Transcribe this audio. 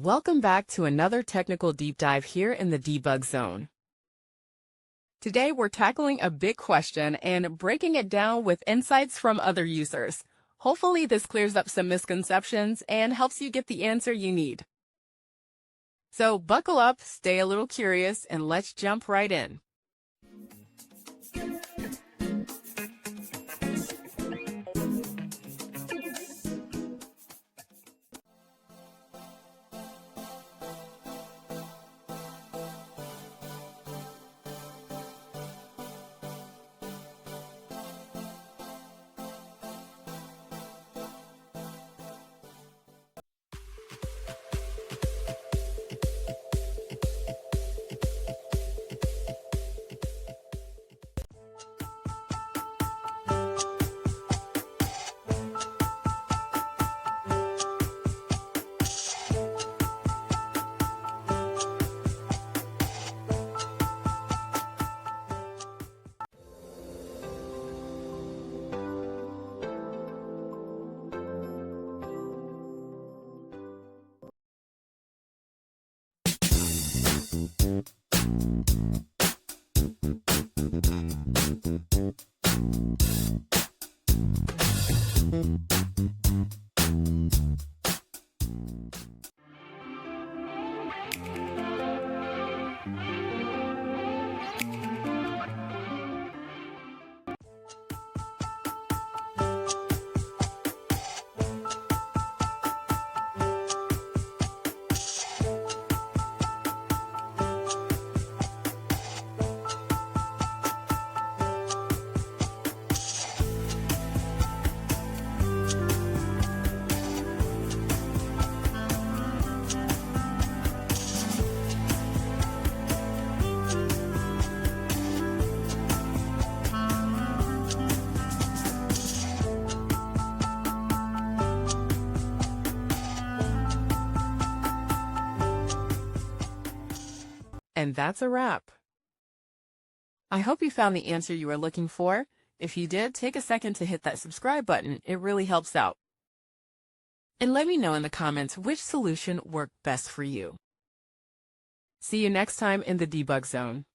Welcome back to another technical deep dive here in the debug zone. Today we're tackling a big question and breaking it down with insights from other users. Hopefully this clears up some misconceptions and helps you get the answer you need. So buckle up, stay a little curious, and let's jump right in. And that's a wrap. I hope you found the answer you were looking for. If you did, take a second to hit that subscribe button. It really helps out. And let me know in the comments which solution worked best for you. See you next time in the debug zone.